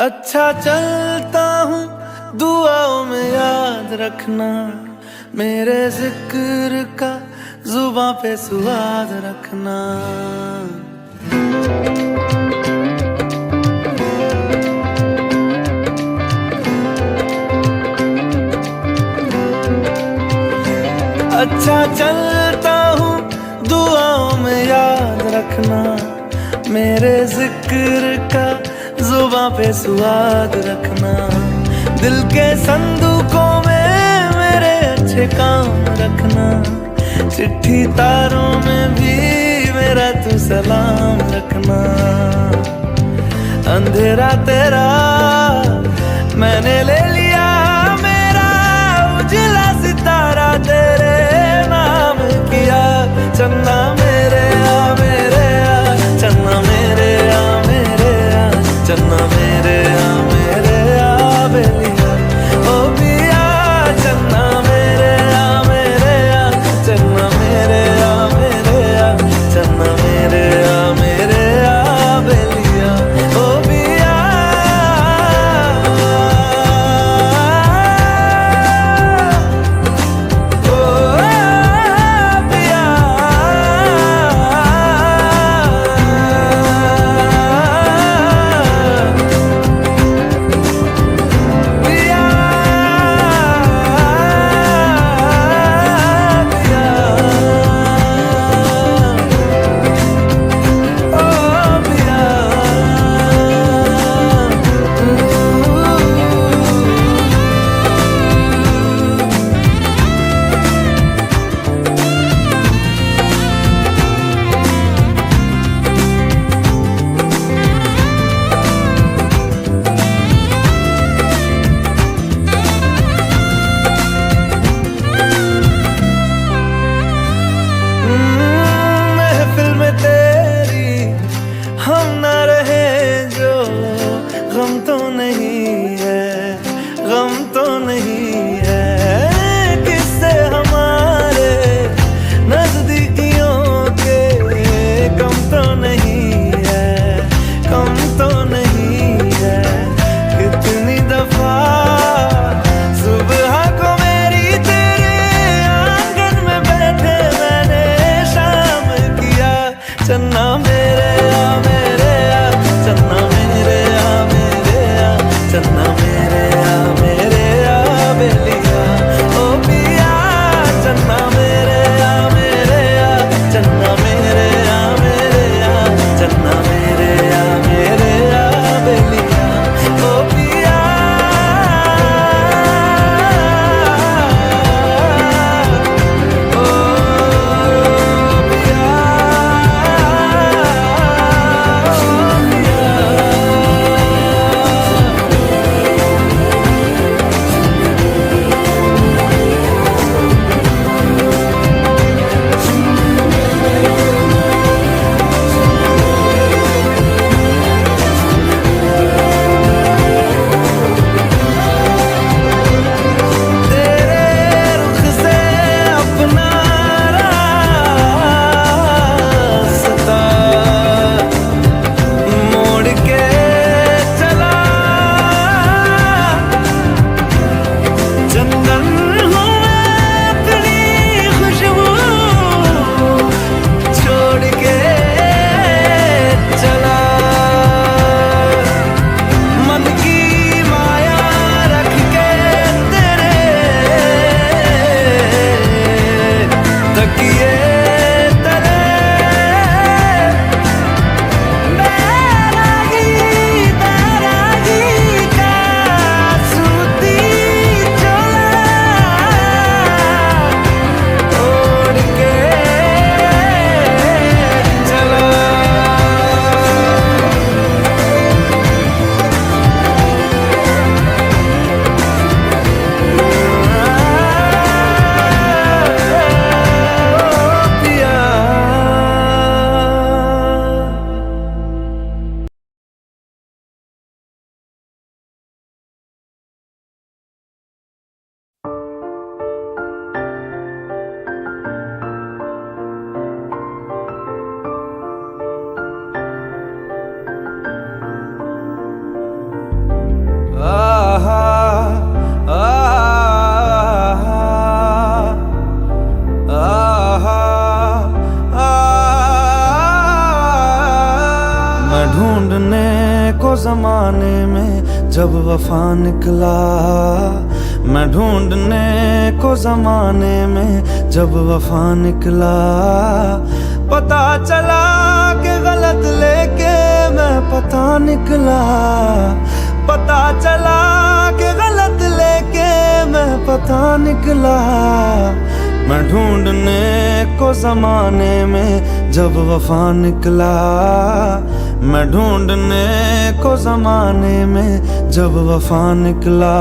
अच्छा चलता हूँ दुआओं में याद रखना, मेरे जिक्र का जुबां पे स्वाद रखना। अच्छा चलता हूँ दुआओं में याद रखना, मेरे जिक्र का जुबां पे स्वाद रखना। दिल के संदूकों में मेरे अच्छे काम रखना, चिट्ठी तारों में भी मेरा तू सलाम रखना। अंधेरा तेरा मैंने ले लिया, मेरा उजला सितारा तेरे नाम किया। चन्ना मेरे आ मेरे आ, चन्ना मेरे आ मेरे आ, चन्ना मेरे आ मेरे आ बेलिया ओ पिया। चन्ना मेरे आ मेरे आ, चन्ना मेरे आ मेरे आ, चन्ना मेरे आ मेरे आ बेलिया ओ पिया। ओ पिया को जमाने में जब वफा निकला, मैं ढूंढने को जमाने में जब वफा निकला। पता चला कि गलत लेके मैं पता निकला, पता चला कि गलत लेके मैं पता निकला। मैं ढूंढने को जमाने में जब वफा निकला, मैं ढूंढने को जमाने में जब वफा निकला।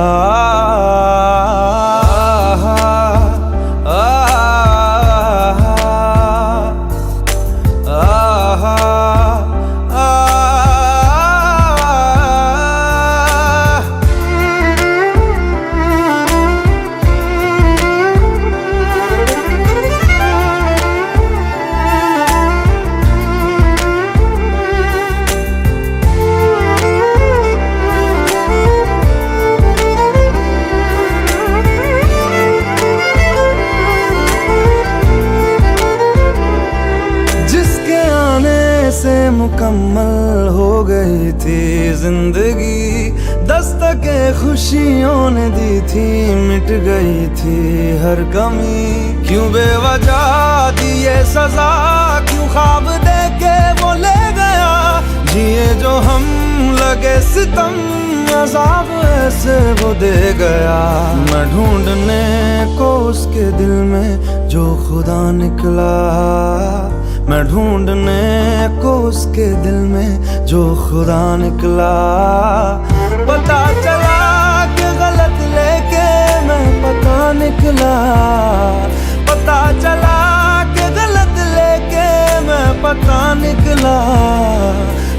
से मुकम्मल हो गई थी जिंदगी, दस्तके खुशियों ने दी थी, मिट गई थी हर कमी। क्यों बेवजह दी ये सजा, क्यों ख्वाब देके वो ले गया, जिए जो हम लगे सितम, अज़ाब ऐसे वो दे गया। मैं ढूंढने को उसके दिल में जो खुदा निकला, मैं ढूंढने को उसके दिल में जो खुदा निकला। पता चला कि गलत लेके मैं पता निकला, पता चला कि गलत लेके मैं पता निकला।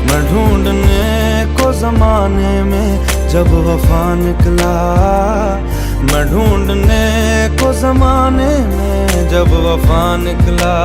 मैं ढूंढने को जमाने में जब वफा निकला, मैं ढूंढने को जमाने में जब वफा निकला।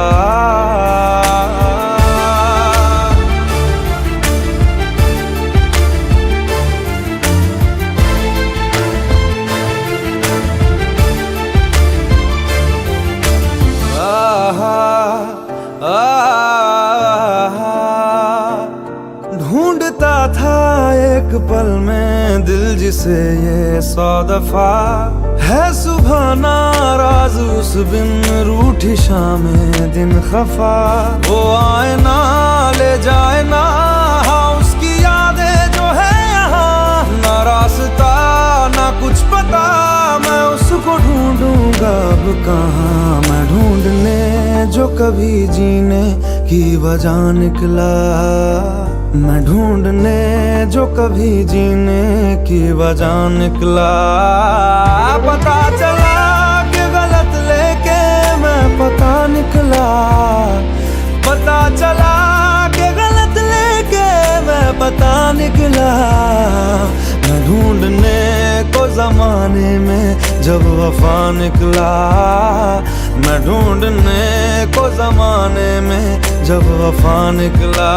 ढूंढता था एक पल में दिल जिसे ये 100 दफा, है सुबह नाराज उस बिन रूठी शामें दिन खफा। वो आए ना ले जाए ना, हाँ उसकी यादें जो है यहाँ, ना रास्ता ना कुछ पता, मैं उसको ढूंढूंगा अब कहाँ। मैं ढूंढने जो कभी जीने की वजह निकला, मैं ढूंढने जो कभी जीने की वजह निकला। पता चला कि गलत लेके मैं पता निकला, पता चला कि गलत लेके मैं पता निकला। मैं ढूंढने को जमाने में जब वफा निकला, मैं ढूंढने को जमाने में जब वफा निकला।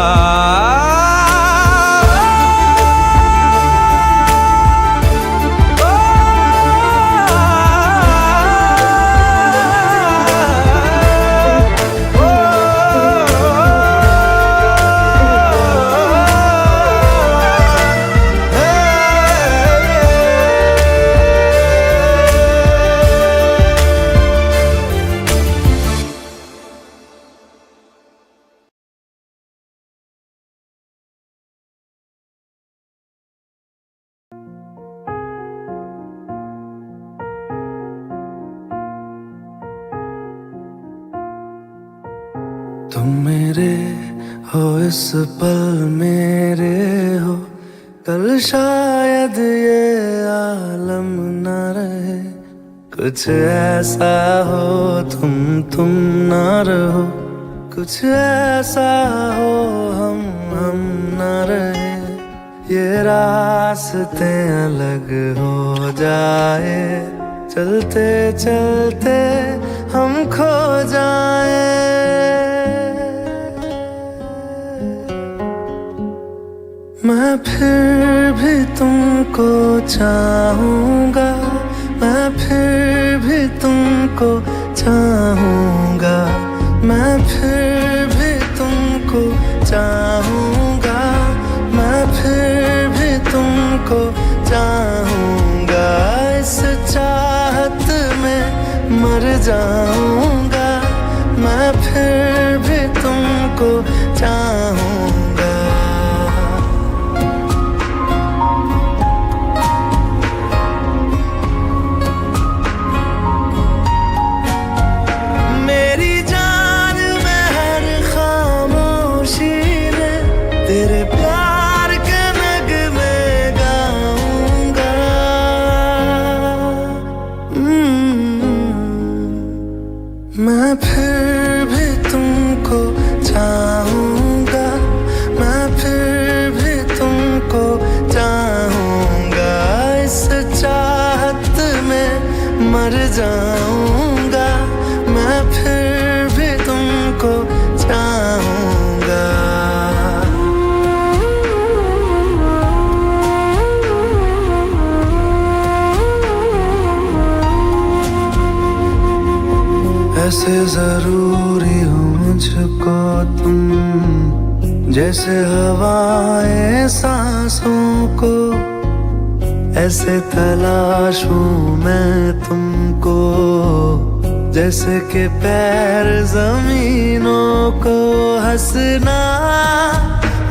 तुम मेरे हो इस पल मेरे हो, कल शायद ये आलम न रहे। कुछ ऐसा हो तुम न रहो, कुछ ऐसा हो हम न रहे। ये रास्ते अलग हो जाए, चलते चलते हम खो जाए। मैं फिर भी तुमको चाहूँगा, मैं फिर भी तुमको चाहूँगा, मैं फिर भी तुमको चाहूँगा, मैं फिर तुमको चाहूंगा, इस चाहत में मर जाऊंगा, मैं फिर भी तुमको चाहूंगा। मेरी जान में हर खामोशी में तेरे प्यार के नगमे गाऊंगा। मैं फिर भी तुमको चाहूंगा, मैं फिर भी तुमको चाहूंगा, इस चाहत में मर जाऊंगा, मैं फिर भी तुमको चाहूंगा। ऐसे जरूरी हो मुझको तुम, जैसे हवाएं सांसों को, ऐसे तलाशूं मैं तुमको, जैसे कि पैर जमीनों को। हंसना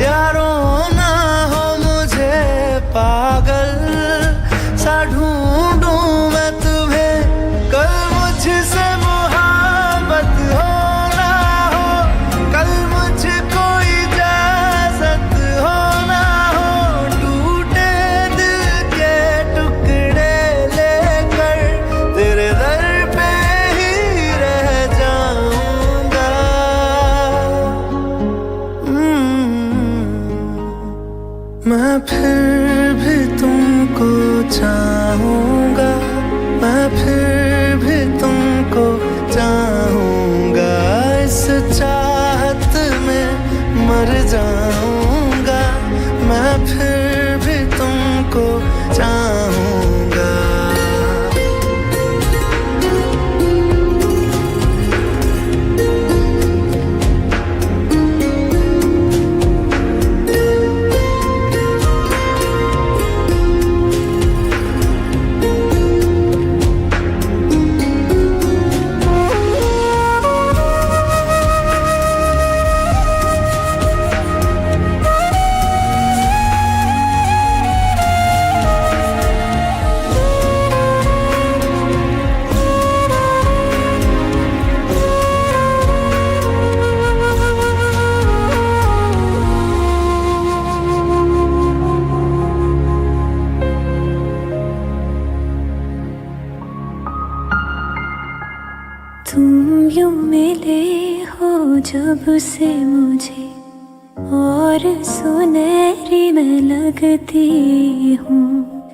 या रोना हो मुझे पागल सा ढूंढूं मैं तुम्हें, कल मुझसे मोहब्बत हो ना हो, कल मुझको इजाजत हो ना हो, टूटे दिल के टुकड़े लेकर तेरे दर पे ही रह जाऊंगा। मैं फिर भी तुमको चाहूंगा, मैं फिर भी तुमको चाहूंगा, इस चाहत में मर जाऊंगा, मैं फिर भी तुमको चाहूंगा। तुम यूं मिले हो जब से मुझे, और सुनहरी मैं लगती हूँ,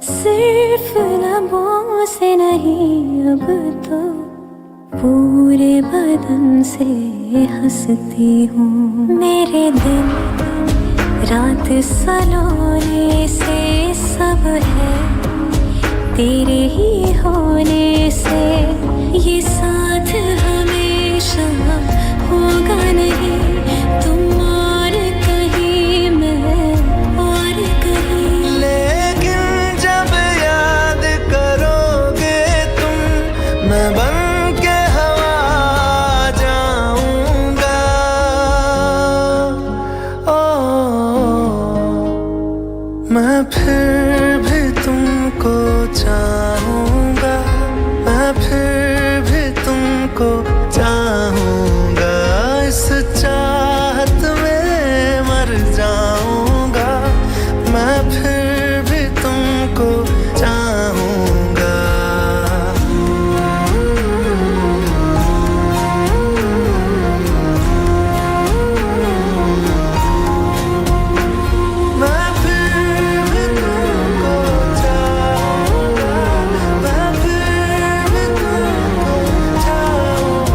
सिर्फ लबों से नहीं अब तो पूरे बदन से हंसती हूँ। मेरे दिन रात सलोने से सब है तेरे ही होने से, ये साथ हमेशा होगा नहीं, तुम और कहीं मैं और कहीं। लेकिन जब याद करोगे तुम, मैं बन के हवा जाऊंगा। मैं फिर भी तुमको चाहूंगा, मैं फिर भी तुमको चाहूंगा, इस चाहत में मर जाऊंगा, मैं फिर भी तुमको चाहूंगा। मैं फिर भी तुमको चाहूंगा, मैं फिर भी तुमको चाहूंगा।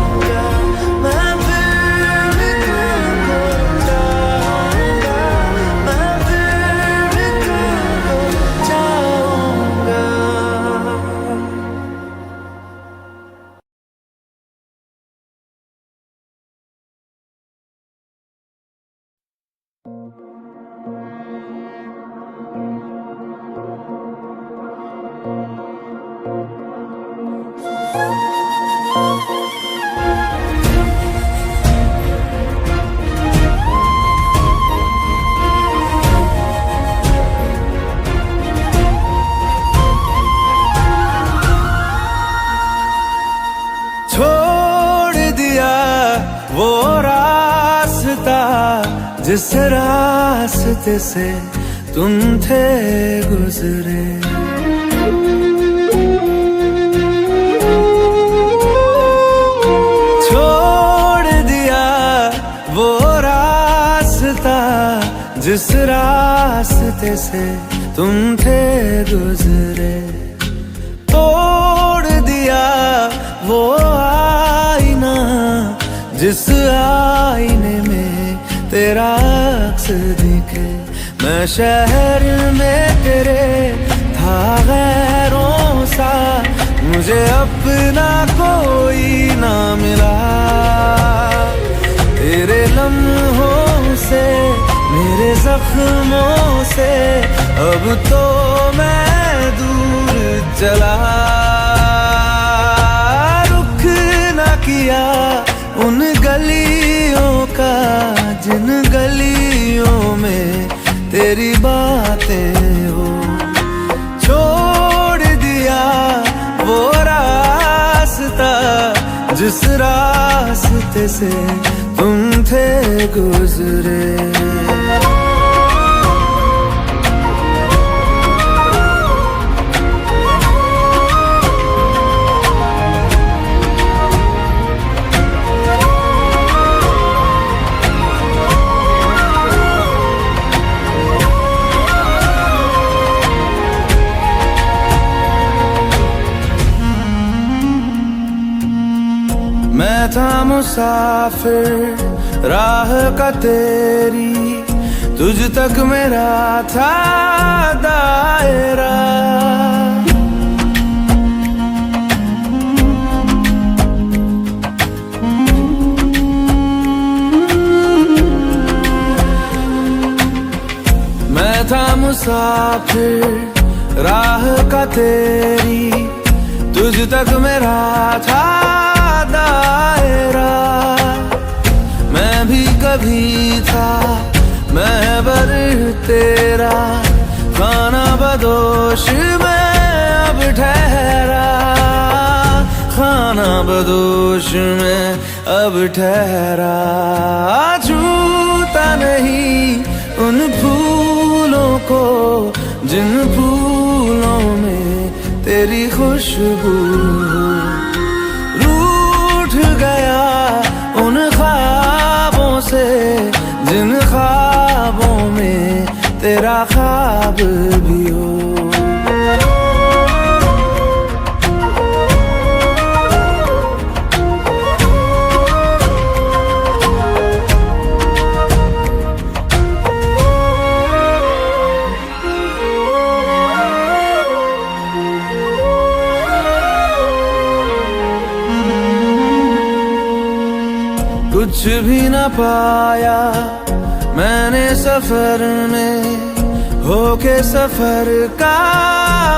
जिस रास्ते से तुम थे गुजरे। छोड़ दिया वो रास्ता जिस रास्ते से तुम थे गुजरे। तोड़ दिया वो आईना जिस आईने में तेरा अक्स दिखे। मैं शहर में तेरे था गैरों सा, मुझे अपना कोई ना मिला। तेरे लम्हों से मेरे जख्मों से अब तो मैं दूर चला। रुख न किया उन गलियों का जिन गलियों में तेरी बातें हो। छोड़ दिया वो रास्ता जिस रास्ते से तुम थे गुजरे। मैं था मुसाफिर राह का तेरी, तुझ तक मेरा था दायरा। मैं था मुसाफिर राह का तेरी, तुझ तक मेरा था दायरा। मैं भी कभी था महबर तेरा, खाना बदोश में अब ठहरा। खाना बदोश में अब ठहरा। छूता नहीं उन फूलों को जिन फूलों में तेरी खुशबू। गया उन ख्वाबों से जिन ख्वाबों में तेरा ख्वाब भी हो। कुछ भी न पाया मैंने सफर में, होके सफर का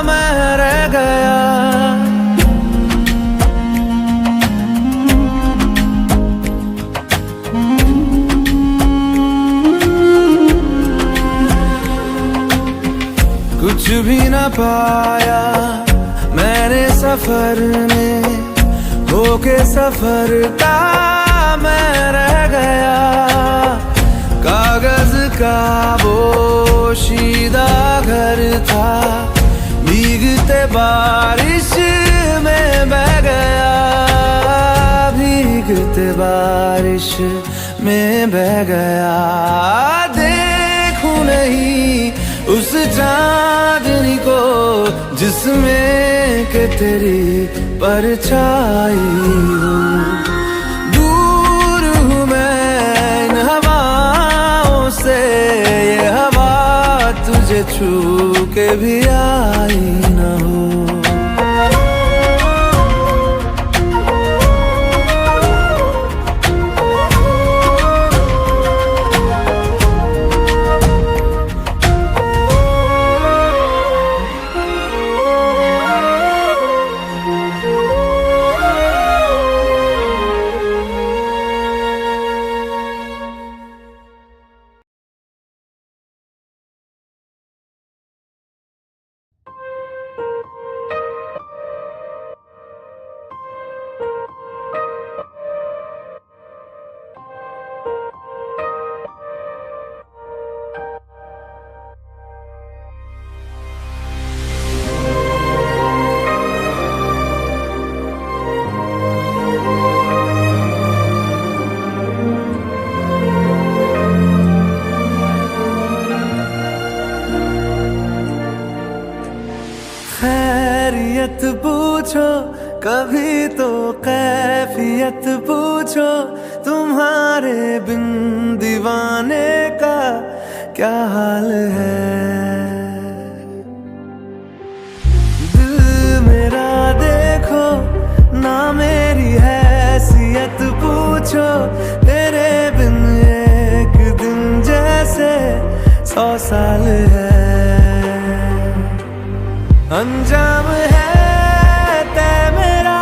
मैं रह गया। कुछ भी न पाया मैंने सफर में, होके सफर का मैं रह गया। कागज का बोशीदा घर था, भीगते बारिश में बह गया। भीगते बारिश में बह गया। देखूं नहीं उस चांदनी को जिसमें के तेरी परछाई हो। ये हवा तुझे छू के भी आई न हो। खैरियत पूछो, कभी तो कैफियत पूछो, तुम्हारे बिन दीवाने का क्या हाल है। दिल मेरा देखो ना, मेरी हैसियत पूछो, तेरे बिन एक दिन जैसे 100 साल है। अंजाम है तय मेरा,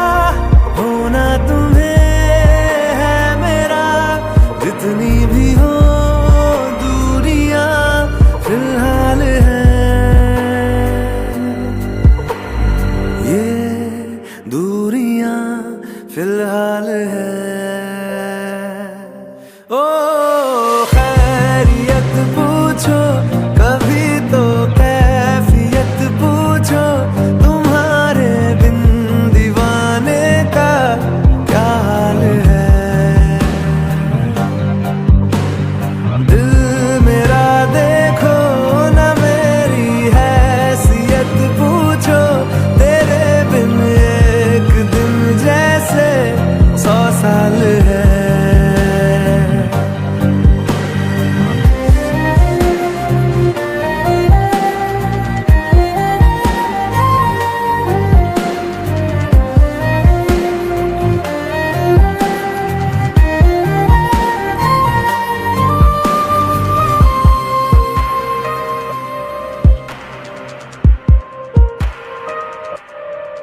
होना तुम्हें है मेरा, जितनी भी हो दूरियां फिलहाल है। ये दूरियां फिलहाल है। ओ खैरियत पूछो, कभी तो कैफियत पूछो, तुम्हारे बिन दीवाने का क्या हाल है। दिल मेरा देखो ना, मेरी हैसियत पूछो, तेरे बिन एक दिन जैसे 100 साल है।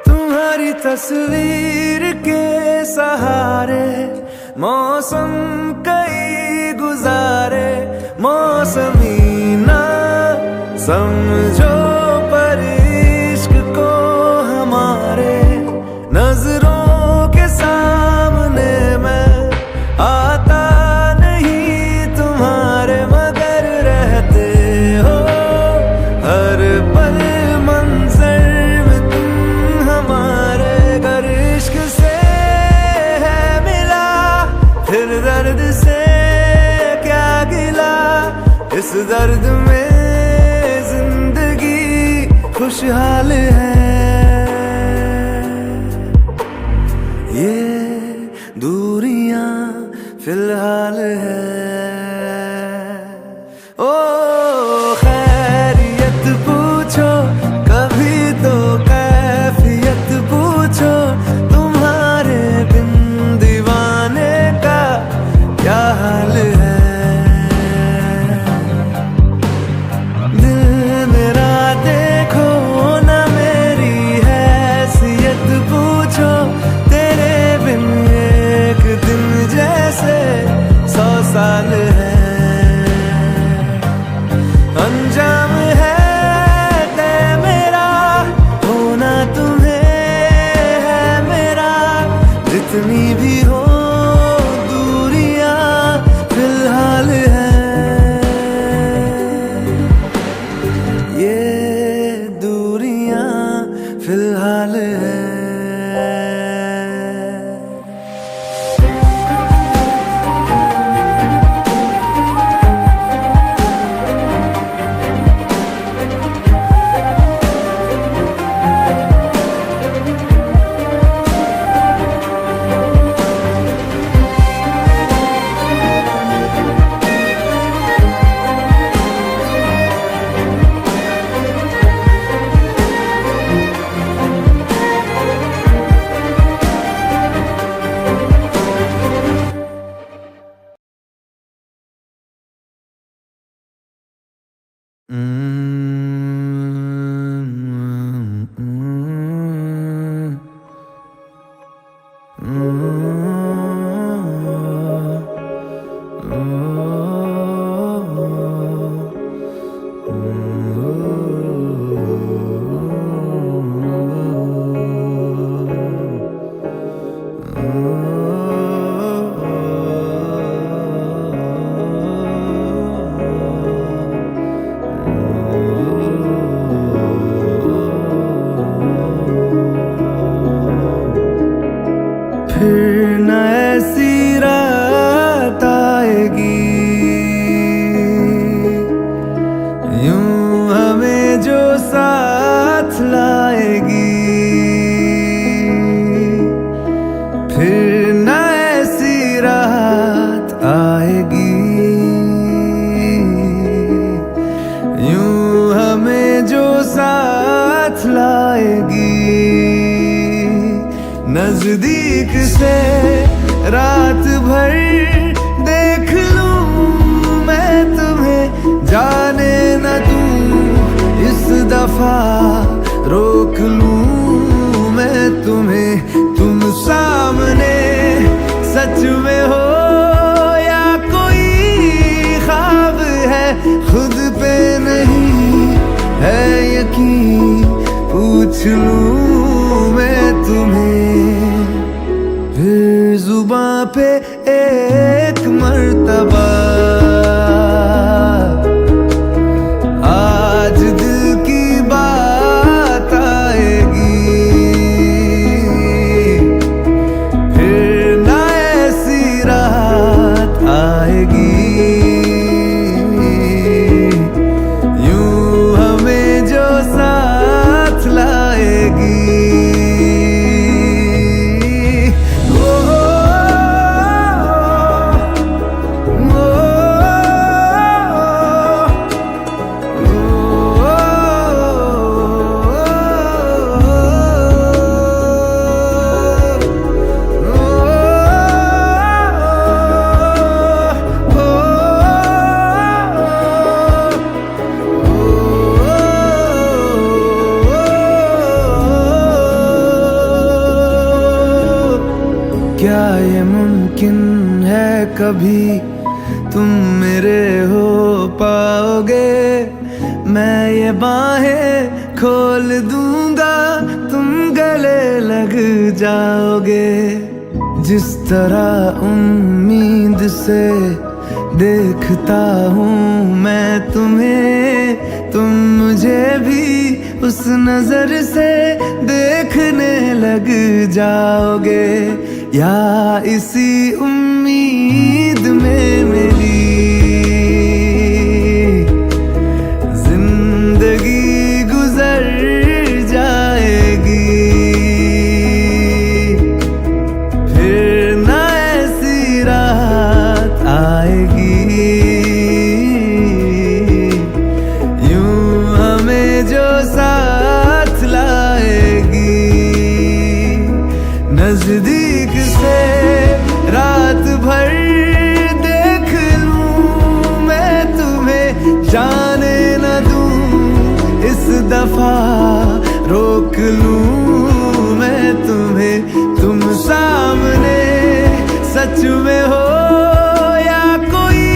तुम्हारी तस्वीर के सहारे मौसम कई गुजारे, मौसमी ना समझो पर इश्क को हमारे, नजरों के सामने मैं आता नहीं तुम्हारे, मगर रहते हो हर पल मंजर में तुम हमारे। गर इश्क से है मिला, फिर दर्द से क्या गिला, इस दर्द में जिंदगी खुशहाल है। ये दूरियां फिलहाल है। ओ खैरियत पूछो, कभी तो कैफियत पूछो, तुम्हारे बिन दीवाने का क्या हाल है। दिल मेरा देखो ना, मेरी आएगी। नजदीक से रात भर देख लूं मैं तुम्हें, जाने न दूं इस दफा रोक लूं मैं तुम्हें। तुम सामने सच में हो या कोई ख्वाब है, खुद पे नहीं है यकीन, पूछ लूं मैं तुम्हें फिर जुबां पे एक मर्तबा। आज दिल की बात आएगी, फिर ना ऐसी रात आएगी, यूं हमें जो साथ लाएगी। क्या ये मुमकिन है कभी तुम मेरे हो पाओगे? मैं ये बाहें खोल दूंगा, तुम गले लग जाओगे। जिस तरह उम्मीद से देखता हूँ मैं तुम्हें, तुम मुझे भी उस नजर से देखने लग जाओगे। या इसी उम्मीद में मेरी जिंदगी गुजर जाएगी, फिर ना ऐसी रात आएगी, यूं हमें जो साथ लाएगी। नजदीक से रात भर देख लूं मैं तुम्हें, जाने न दूं इस दफा रोक लूं मैं तुम्हें। तुम सामने सच में हो या कोई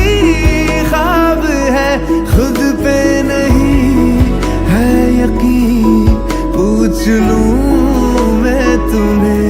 ख्वाब है, खुद पे नहीं है यकीन, पूछ लूं मैं तुम्हें।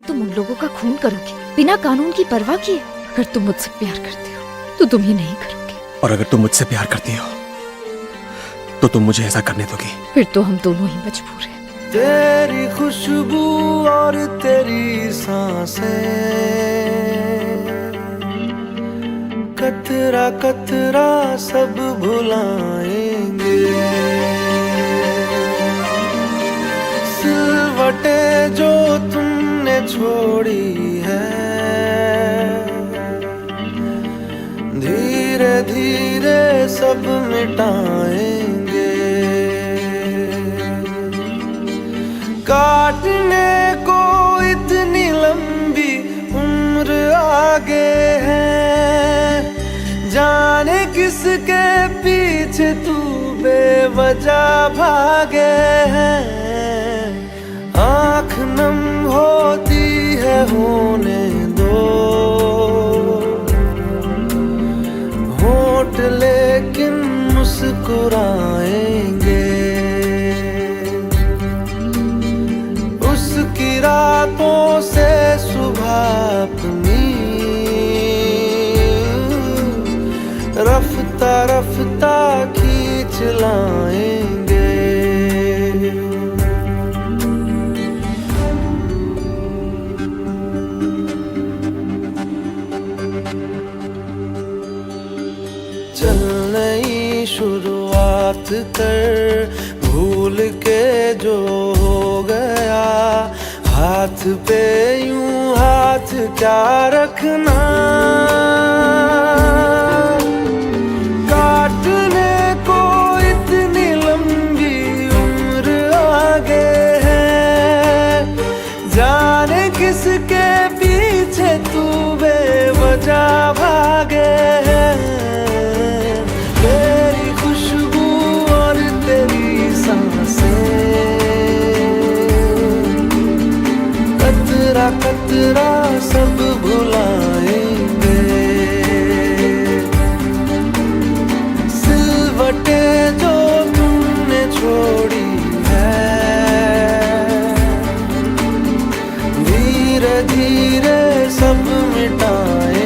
तुम उन लोगों का खून करोगे बिना कानून की परवाह किए? अगर तुम मुझसे प्यार करते हो तो तुम ही नहीं करोगे। और अगर तुम मुझसे प्यार करती हो तो तुम मुझे ऐसा करने दोगी? फिर तो हम दोनों ही मजबूर हैं। तेरी खुशबू और तेरी सांसें, कतरा कतरा सब भुलाएंगे। सिलवटे जो तुमने छोड़ी है, धीरे धीरे सब मिटाएंगे। काटने को इतनी लंबी उम्र आगे है, जाने किसके पीछे तू बेवजह भागे है। आँख नम होती है होने दो, होठ लेकिन मुस्कुराएंगे। उसकी रातों से सुबह अपनी रफ्ता रफ्ता खींच लाएंगे। चल नई शुरुआत कर, भूल के जो हो गया, हाथ पे यूं हाथ क्या रखना। काटने को इतनी लंबी उम्र आगे है, जाने किसके पीछे तू बेवजह भागे है। तेरी खुशबू और तेरी सांसें, कतरा कतरा सब भुलाएंगे। सिलवटें जो तुमने छोड़ी है, धीरे धीरे सब मिटाएंगे।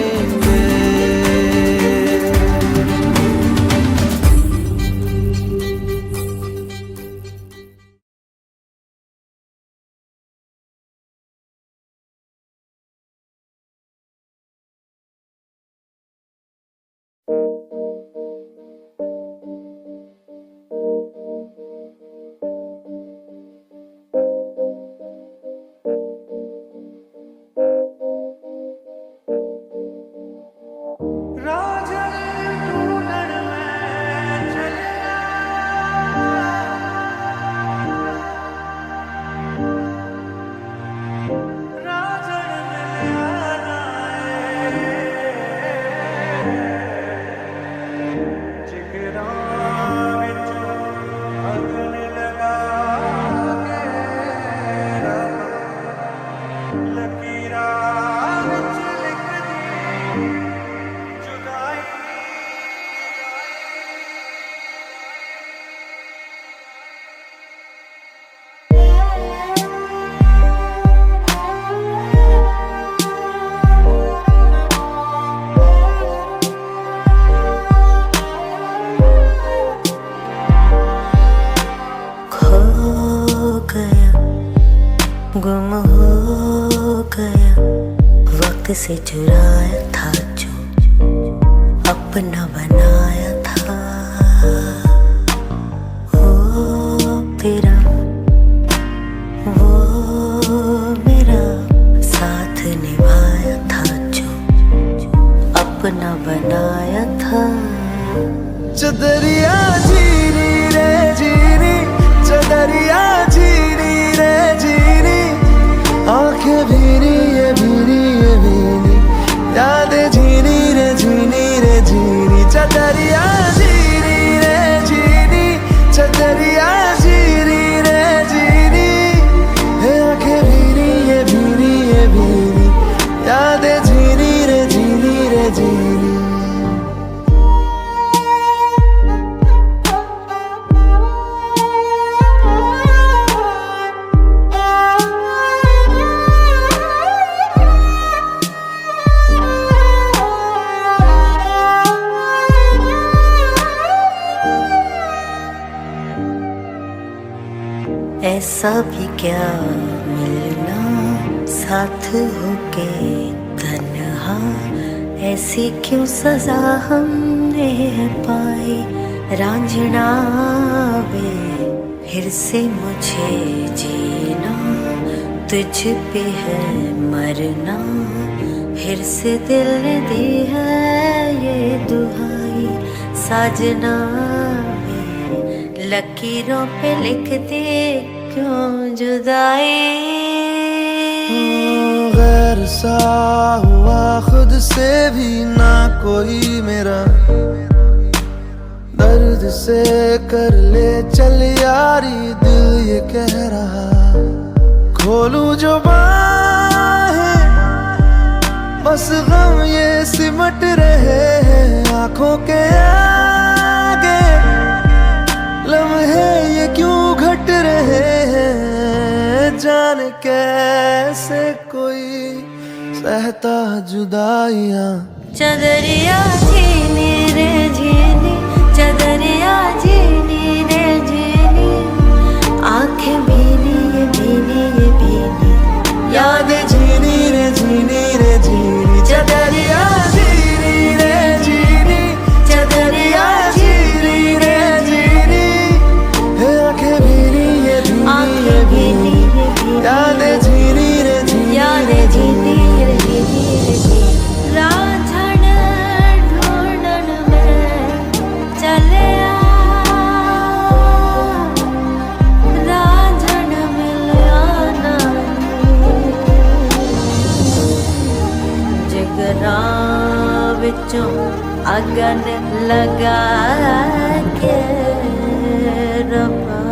गुम हो गया, वक्त से चुराया था जो अपना बनाया था। हो तेरा वो मेरा साथ निभाया था जो अपना बनाया था। चदरिया जीनी रे जीनी, चदरिया जीनी रे जीनी, आंखें भीनी ये भीनी ये भीनी, यादें झीनी रे झीनी रे झीनी। चदरिया जीनी रे जीनी, चदरिया जीनी रे जीनी, आंखें भीनी ये भीनी ये भीनी, यादें झीनी रे झीनी रे झीनी। ऐसा भी क्या मिलना, साथ होके तन्हा, ऐसी क्यों सजा हमने पाई। रांझना वे फिर से मुझे जीना, तुझ पे है मरना, फिर से दिल ने दी है ये दुहाई। साजना वे लकीरों पे लिख दे क्यों जुदाई। गैर सा हुआ खुद से भी ना कोई मेरा, दर्द से कर ले चल यारी दिल ये कह रहा। खोलूं जो बाहें बस गम ये सिमट रहे हैं आंखों के आगे, लम्हे ये क्यों घट रहे हैं। जाने कैसे कोई सहता जुदाइयां। चदरिया झीनी रे झीनी, चदरिया झीनी रे झीनी, आंखें भीनी ये भीनी ये भीनी, याद झीनी रे झीनी रे झीनी, चदरिया झीनी रे झीनी, चदरिया झीनी रे झीनी, आंखें भीनी ये भीनी ये भीनी, याद झीनी रे झीनी, याद झीनी रे झीनी रे झीनी। रांझण ढूंढन में चले रांझण मिलया जिगरा विचों अगन लगा के रब्बा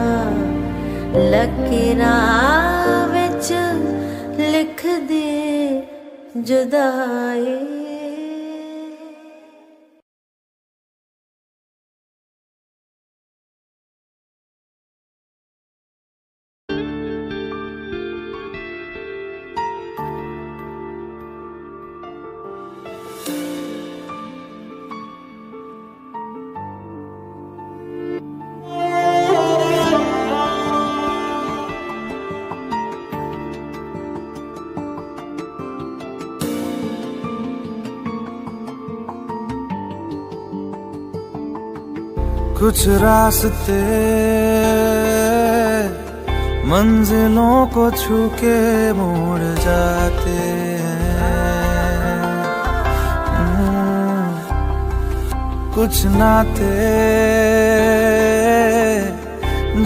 लकीरां विच लिख दे जुदाई। कुछ रास्ते मंजिलों को छू के मोड़ जाते हैं, कुछ नाते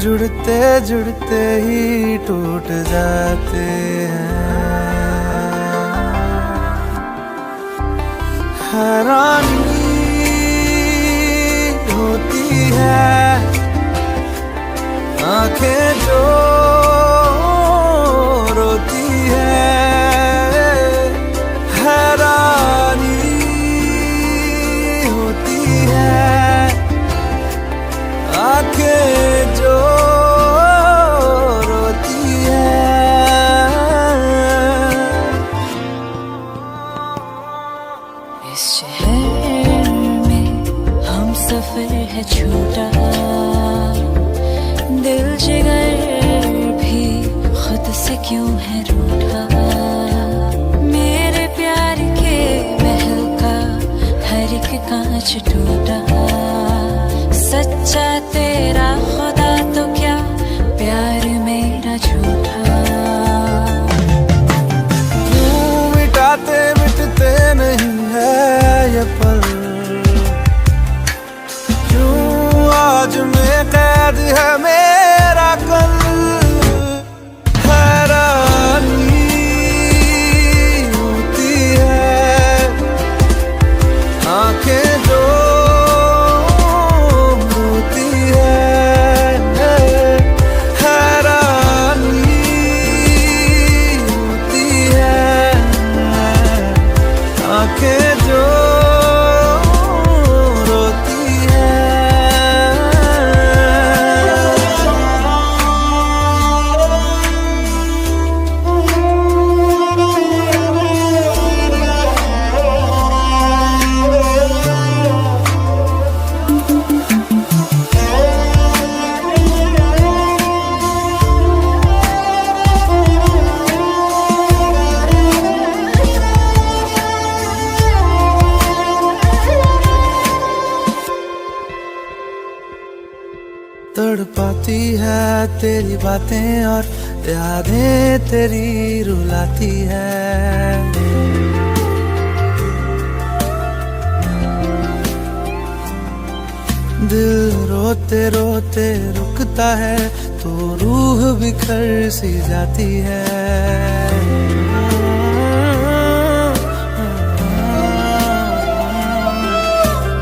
जुड़ते जुड़ते ही टूट जाते हैं। हैरानी होती है आंखें जो रोती है, हैरानी होती है आंखें जो रोती है। इस शहर में हम सफर है छोटा, दिल जिगर भी खुद से क्यों है रूठा, मेरे प्यार के महल का हर एक कांच टूटा, सच्चा तेरा खुदा तो क्या प्यार मेरा झूठा। क्यों मिटाते मिटते नहीं है ये पल, क्यों आज में कैद है मेरा कल, हैरानी होती है आंखें जो रोती है, हैरानी होती है आंखें जो रोती है। तड़पाती है तेरी बातें और यादें तेरी रुलाती है, दिल रोते रोते रुकता है तो रूह बिखर सी जाती है।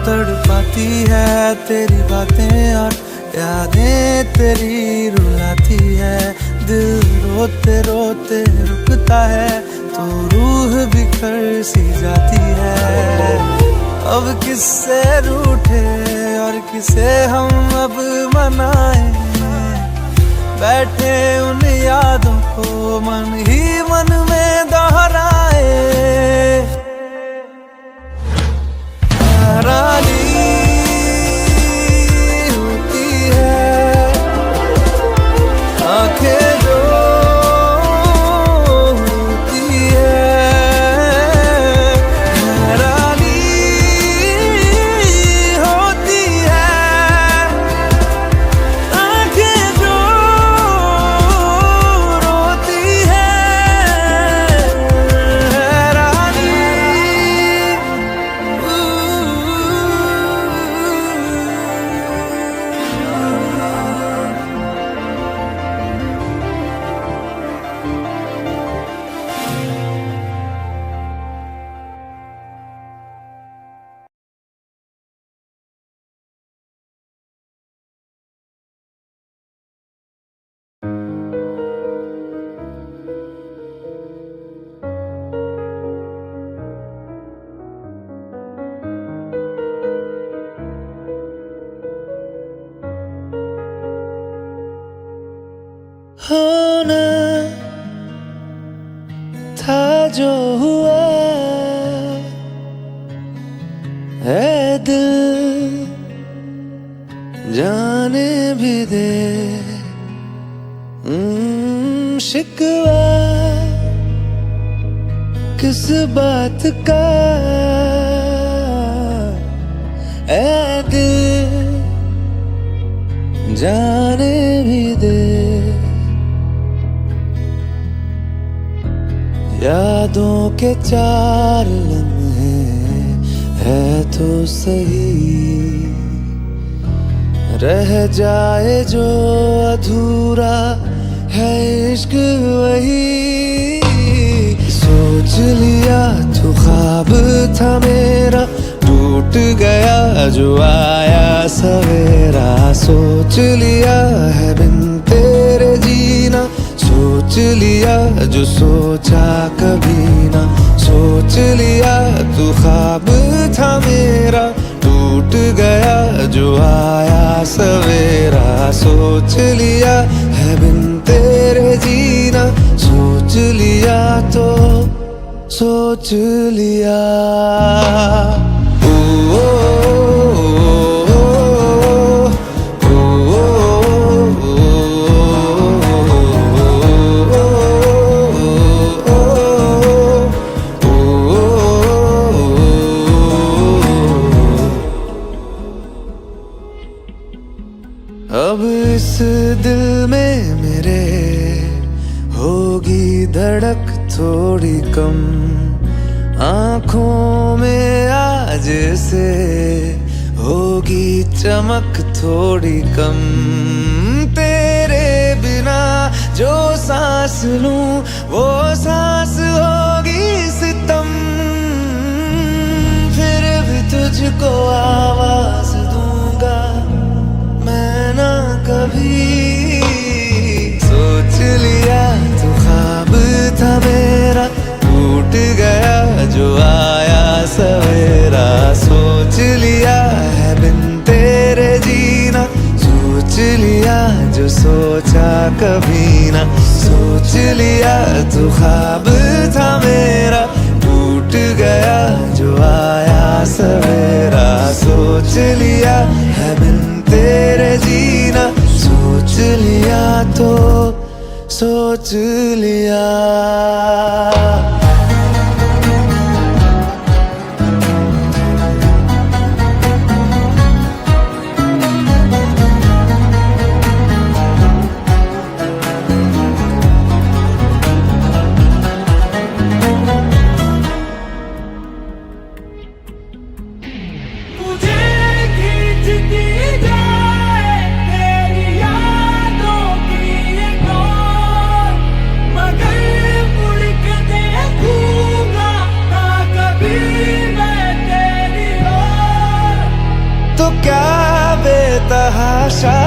तड़पाती है तेरी बातें और यादें तेरी रुलाती है, दिल रोते रोते रुकता है तो रूह बिखर सी जाती है। अब किससे रूठे और किसे हम अब मनाएं, बैठे उन यादों को मन ही मन में दोहराए। था जो हुआ है दिल जाने भी दे शिकवा किस बात का ऐ दिल जाने भी दे यादों के चार लम्हे है तो सही रह जाए जो अधूरा है इश्क वही सोच लिया तो ख्वाब था मेरा टूट गया जो आया सवेरा सोच लिया है बिन तेरे जीना सोच लिया जो सोचा कभी ना सोच लिया तू ख्वाब था मेरा टूट गया जो आया सवेरा सोच लिया है बिन तेरे जीना सोच लिया तो सोच लिया ओ, अब इस दिल में मेरे होगी धड़क थोड़ी कम आँखों में आज से होगी चमक थोड़ी कम तेरे बिना जो सांस लूं वो सांस होगी सितम फिर भी तुझको आवाज दूंगा मैं ना कभी सोच लिया तो ख्वाब था मेरा टूट गया जो आया सवेरा सोच लिया है बिन तेरे जीना सोच लिया जो सोचा कभी ना सोच लिया तो ख्वाब था मेरा टूट गया जो आया सवेरा सोच लिया है बिन तेरे जीना सोच लिया तो सोच लिया तो क्या बेतहाशा